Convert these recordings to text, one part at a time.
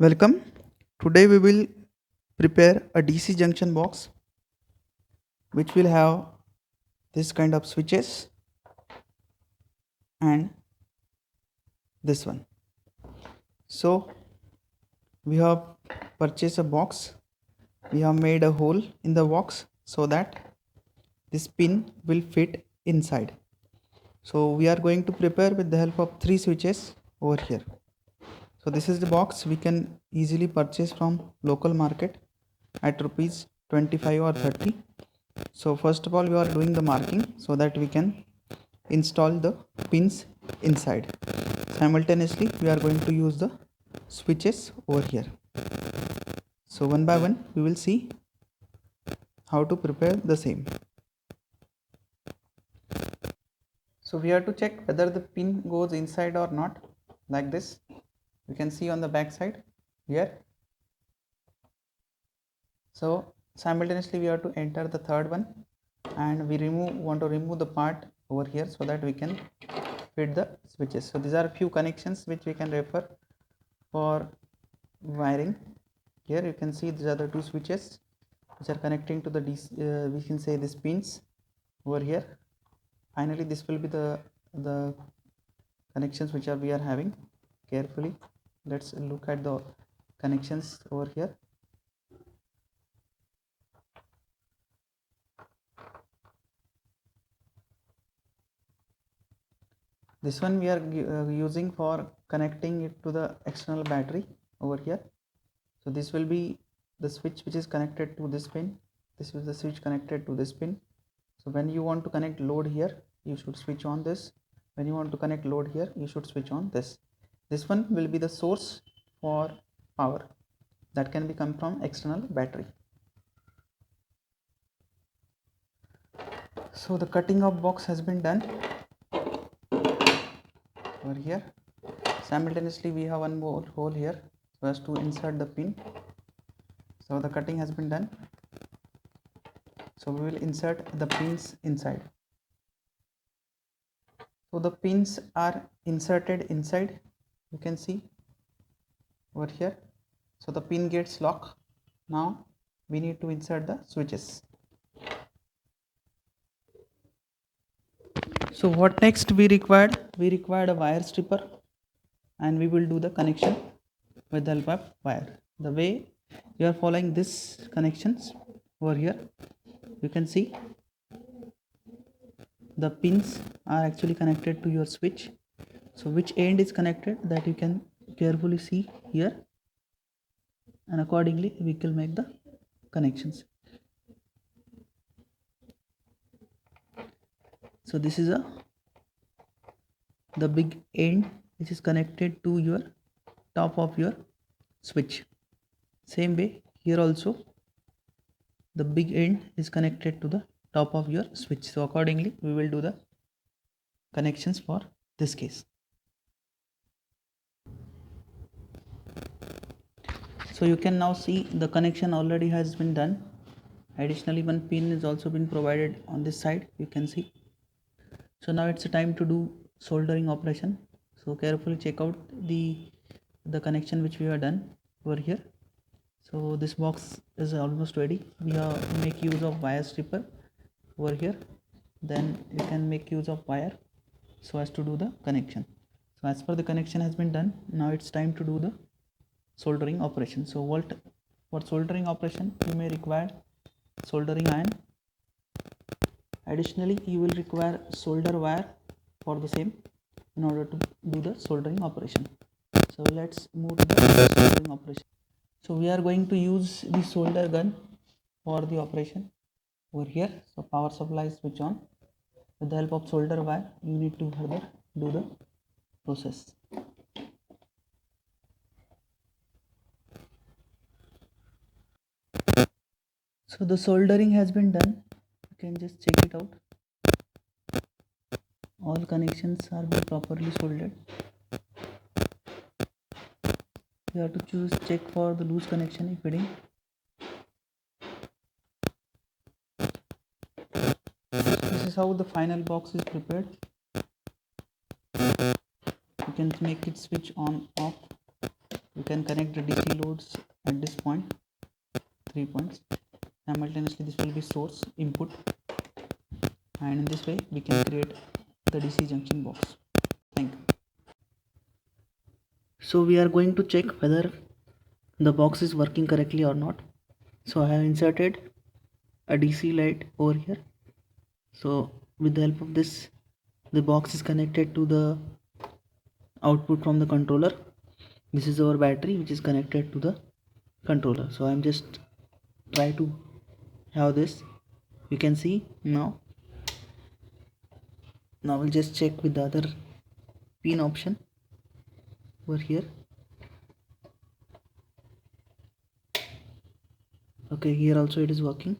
Welcome. Today we will prepare a DC junction box which will have this kind of switches and this one. So we have purchased a box. We have made a hole in the box so that this pin will fit inside. So we are going to prepare with the help of three switches over here. So this is the box we can easily purchase from local market at rupees 25 or 30. So first of all we are doing the marking so that we can install the pins inside. Simultaneously we are going to use the switches over here. So one by one we will see how to prepare the same. So we have to check whether the pin goes inside or not, like this. You can see on the back side here. So simultaneously we have to enter the third one, and we want to remove the part over here so that we can fit the switches. So these are a few connections which we can refer for wiring. Here you can see these are the two switches which are connecting to the we can say these pins over here. Finally this will be the connections which we are having. Carefully let's look at the connections over here. This one we are using for connecting it to the external battery over here. So this will be the switch which is connected to this pin. This is the switch connected to this pin. So when you want to connect load here, you should switch on this. When you want to connect load here, you should switch on this. This one will be the source for power that can be come from external battery. So the cutting of box has been done over here. Simultaneously we have one more hole here so as to insert the pin. So the cutting has been done. So we will insert the pins inside. So the pins are inserted inside, you can see over here. So the pin gets locked. Now we need to insert the switches. So what next we required? We required a wire stripper, and we will do the connection with the help of wire. The way you are following this connections over here, you can see the pins are actually connected to your switch. So which end is connected, that you can carefully see here, and accordingly we will make the connections. So this is the big end which is connected to your top of your switch. Same way here also the big end is connected to the top of your switch. So accordingly we will do the connections for this case. So you can now see the connection already has been done. Additionally one pin is also been provided on this side, you can see. So now it's a time to do soldering operation. So carefully check out the connection which we have done over here. So this box is almost ready. We have make use of wire stripper over here. Then you can make use of wire so as to do the connection. So as per the connection has been done, now it's time to do the soldering operation. So for soldering operation you may require soldering iron. Additionally you will require solder wire for the same in order to do the soldering operation. So let's move to the soldering operation. So we are going to use the solder gun for the operation over here. So power supply is switch on. With the help of solder wire you need to further do the process. So the soldering has been done. You can just check it out. All connections are being properly soldered. You have to check for the loose connection if fitting. This is how the final box is prepared. You can make it switch on off You can connect the DC loads at this point, 3 points. Simultaneously this will be source input, and in this way we can create the DC junction box. Thank you. So we are going to check whether the box is working correctly or not. So I have inserted a DC light over here. So with the help of this, the box is connected to the output from the controller. This is our battery which is connected to the controller. So I'm just try to have this. You can see now we'll just check with the other pin option over here. Okay, here also it is working.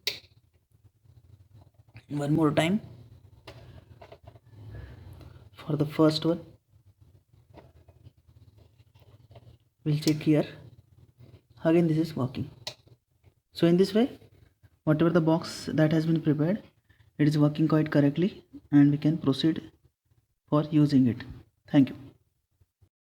One more time for the first one. We'll check here. Again this is working. So in this way, whatever the box that has been prepared, it is working quite correctly, and we can proceed for using it. Thank you.